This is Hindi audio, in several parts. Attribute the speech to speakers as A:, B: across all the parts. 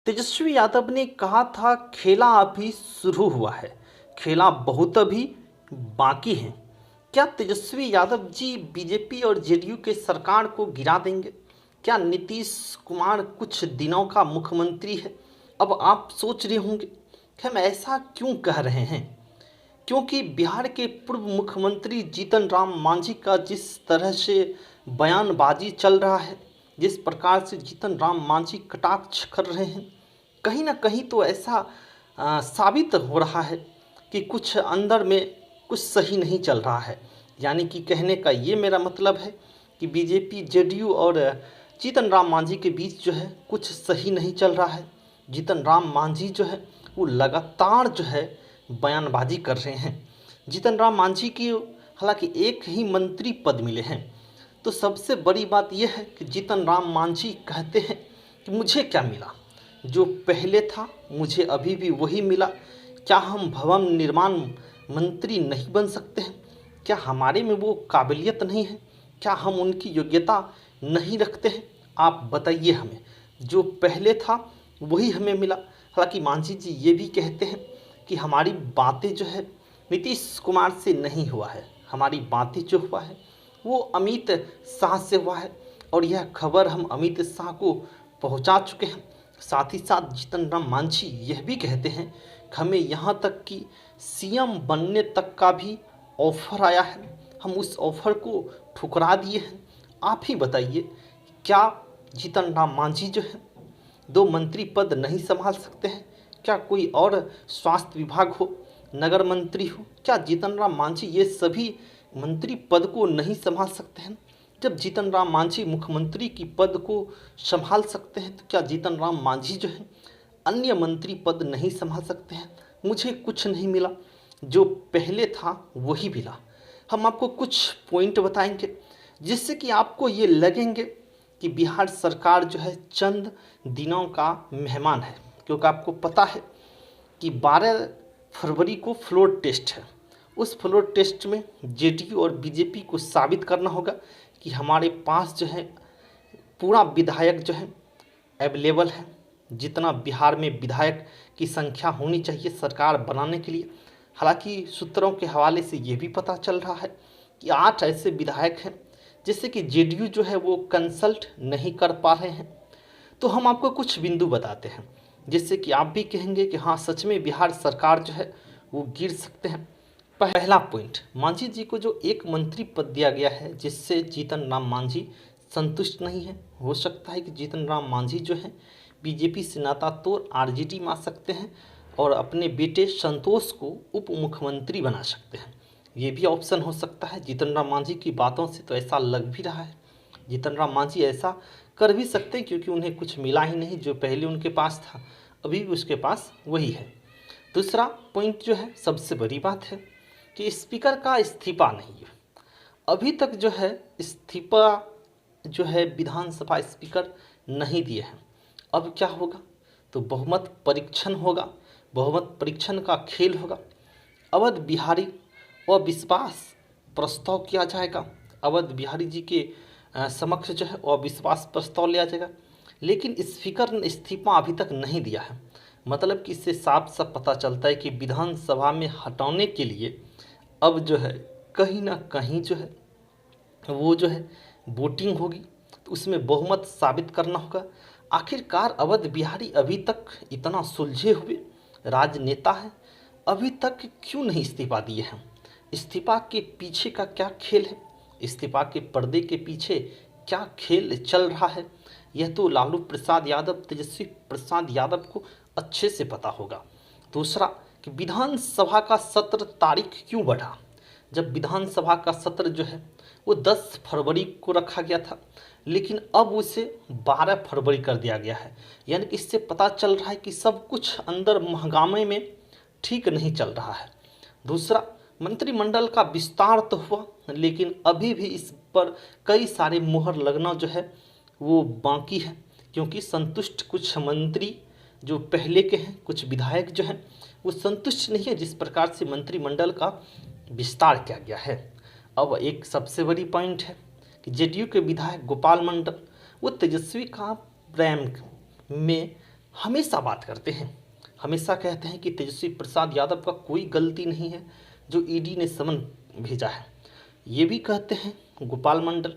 A: तेजस्वी यादव ने कहा था खेला अभी शुरू हुआ है, खेला बहुत अभी बाकी है। क्या तेजस्वी यादव जी बीजेपी और जेडीयू के सरकार को गिरा देंगे? क्या नीतीश कुमार कुछ दिनों का मुख्यमंत्री है? अब आप सोच रहे होंगे कि हम ऐसा क्यों कह रहे हैं, क्योंकि बिहार के पूर्व मुख्यमंत्री जीतन राम मांझी का जिस तरह से बयानबाजी चल रहा है, जिस प्रकार से जीतन राम मांझी कटाक्ष कर रहे हैं, कहीं ना कहीं तो ऐसा साबित हो रहा है कि कुछ अंदर में कुछ सही नहीं चल रहा है। यानी कि कहने का ये मेरा मतलब है कि बीजेपी जेडीयू और जीतन राम मांझी के बीच जो है कुछ सही नहीं चल रहा है। जीतन राम मांझी जो है वो लगातार जो है बयानबाजी कर रहे हैं। जीतन राम मांझी की हालांकि एक ही मंत्री पद मिले हैं, तो सबसे बड़ी बात यह है कि जीतन राम मांझी कहते हैं कि मुझे क्या मिला, जो पहले था मुझे अभी भी वही मिला। क्या हम भवन निर्माण मंत्री नहीं बन सकते हैं? क्या हमारे में वो काबिलियत नहीं है? क्या हम उनकी योग्यता नहीं रखते हैं? आप बताइए हमें, जो पहले था वही हमें मिला। हालांकि मांझी जी ये भी कहते हैं कि हमारी बातें जो है नीतीश कुमार से नहीं हुआ है, हमारी बातें जो हुआ है वो अमित शाह से हुआ है, और यह खबर हम अमित शाह को पहुंचा चुके हैं। साथ ही साथ जीतन राम मांझी यह भी कहते हैं कि हमें यहाँ तक कि सीएम बनने तक का भी ऑफर आया है, हम उस ऑफर को ठुकरा दिए हैं। आप ही बताइए, क्या जीतन राम मांझी जो है दो मंत्री पद नहीं संभाल सकते हैं? क्या कोई और स्वास्थ्य विभाग हो, नगर मंत्री हो, क्या जीतन राम मांझी ये सभी मंत्री पद को नहीं संभाल सकते हैं? जब जीतन राम मांझी मुख्यमंत्री की पद को संभाल सकते हैं, तो क्या जीतन राम मांझी जो है अन्य मंत्री पद नहीं संभाल सकते हैं? मुझे कुछ नहीं मिला, जो पहले था वही मिला। हम आपको कुछ पॉइंट बताएंगे जिससे कि आपको ये लगेंगे कि बिहार सरकार जो है चंद दिनों का मेहमान है। क्योंकि आपको पता है कि 12 फरवरी को फ्लोर टेस्ट है। उस फ्लोर टेस्ट में जेडीयू और बीजेपी को साबित करना होगा कि हमारे पास जो है पूरा विधायक जो है अवेलेबल है, जितना बिहार में विधायक की संख्या होनी चाहिए सरकार बनाने के लिए। हालांकि सूत्रों के हवाले से ये भी पता चल रहा है कि 8 ऐसे विधायक हैं जिससे कि जेडीयू जो है वो कंसल्ट नहीं कर पा रहे हैं। तो हम आपको कुछ बिंदु बताते हैं जिससे कि आप भी कहेंगे कि हाँ, सच में बिहार सरकार जो है वो गिर सकते हैं। पहला पॉइंट, मांझी जी को जो एक मंत्री पद दिया गया है जिससे जीतन राम मांझी संतुष्ट नहीं है। हो सकता है कि जीतन राम मांझी जो है बीजेपी से नाता तोड़ आरजेडी में आ सकते हैं और अपने बेटे संतोष को उप मुख्यमंत्री बना सकते हैं। ये भी ऑप्शन हो सकता है। जीतन राम मांझी की बातों से तो ऐसा लग भी रहा है। जीतन राम मांझी ऐसा कर भी सकते हैं क्योंकि उन्हें कुछ मिला ही नहीं, जो पहले उनके पास था अभी भी उसके पास वही है। दूसरा पॉइंट जो है, सबसे बड़ी बात है कि स्पीकर का इस्तीफा नहीं है अभी तक, जो है इस्तीफा जो है विधानसभा स्पीकर नहीं दिए हैं। अब क्या होगा? तो बहुमत परीक्षण होगा, बहुमत परीक्षण का खेल होगा। अवध बिहारी अविश्वास प्रस्ताव किया जाएगा, अवध बिहारी जी के समक्ष जो है अविश्वास प्रस्ताव लिया जाएगा, लेकिन स्पीकर ने इस्तीफा अभी तक नहीं दिया है। मतलब कि इससे साफ साफ पता चलता है कि विधानसभा में हटाने के लिए अब जो है कहीं ना कहीं जो है वो जो है वोटिंग होगी, तो उसमें बहुमत साबित करना होगा। आखिरकार अवध बिहारी अभी तक इतना सुलझे हुए राजनेता है, अभी तक क्यों नहीं इस्तीफा दिए हैं? इस्तीफा के पीछे का क्या खेल है? इस्तीफा के पर्दे के पीछे क्या खेल चल रहा है? यह तो लालू प्रसाद यादव, तेजस्वी प्रसाद यादव को अच्छे से पता होगा। दूसरा कि विधानसभा का सत्र तारीख क्यों बढ़ा? जब विधानसभा का सत्र जो है वो 10 फरवरी को रखा गया था, लेकिन अब उसे 12 फरवरी कर दिया गया है। यानी कि इससे पता चल रहा है कि सब कुछ अंदर महंगामे में ठीक नहीं चल रहा है। दूसरा, मंत्रिमंडल का विस्तार तो हुआ, लेकिन अभी भी इस पर कई सारे मुहर लगना जो है वो बाकी है, क्योंकि संतुष्ट कुछ मंत्री जो पहले के हैं, कुछ विधायक जो हैं वो संतुष्ट नहीं है जिस प्रकार से मंत्रिमंडल का विस्तार किया गया है। अब एक सबसे बड़ी पॉइंट है कि जेडीयू के विधायक गोपाल मंडल वो तेजस्वी का प्रेम में हमेशा बात करते हैं, हमेशा कहते हैं कि तेजस्वी प्रसाद यादव का कोई गलती नहीं है जो ईडी ने समन भेजा है। ये भी कहते हैं गोपाल मंडल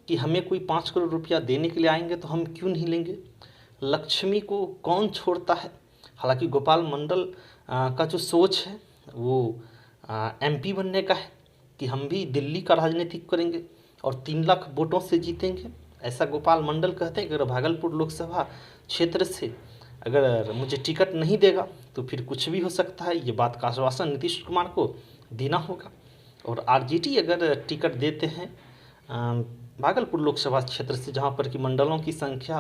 A: कि हमें कोई 5 करोड़ रुपया देने के लिए आएंगे तो हम क्यों नहीं लेंगे। लक्ष्मी को कौन छोड़ता है। हालांकि गोपाल मंडल का जो सोच है वो एमपी बनने का है कि हम भी दिल्ली का राजनीति करेंगे और 3 लाख वोटों से जीतेंगे। ऐसा गोपाल मंडल कहते हैं कि अगर भागलपुर लोकसभा क्षेत्र से अगर मुझे टिकट नहीं देगा तो फिर कुछ भी हो सकता है। ये बात का आश्वासन नीतीश कुमार को देना होगा। और आरजेडी अगर टिकट देते हैं भागलपुर लोकसभा क्षेत्र से, जहाँ पर कि मंडलों की संख्या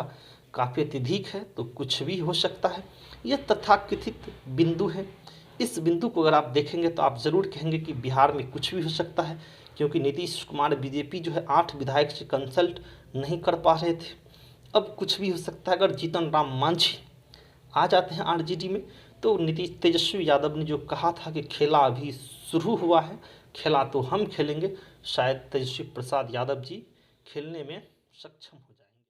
A: काफ़ी अत्यधिक है, तो कुछ भी हो सकता है। यह तथाकथित बिंदु है। इस बिंदु को अगर आप देखेंगे तो आप ज़रूर कहेंगे कि बिहार में कुछ भी हो सकता है, क्योंकि नीतीश कुमार बीजेपी जो है 8 विधायक से कंसल्ट नहीं कर पा रहे थे। अब कुछ भी हो सकता है। अगर जीतन राम मांझी आ जाते हैं आरजेडी में तो नीतीश तेजस्वी यादव ने जो कहा था कि खेला अभी शुरू हुआ है, खेला तो हम खेलेंगे, शायद तेजस्वी प्रसाद यादव जी खेलने में सक्षम हो जाए।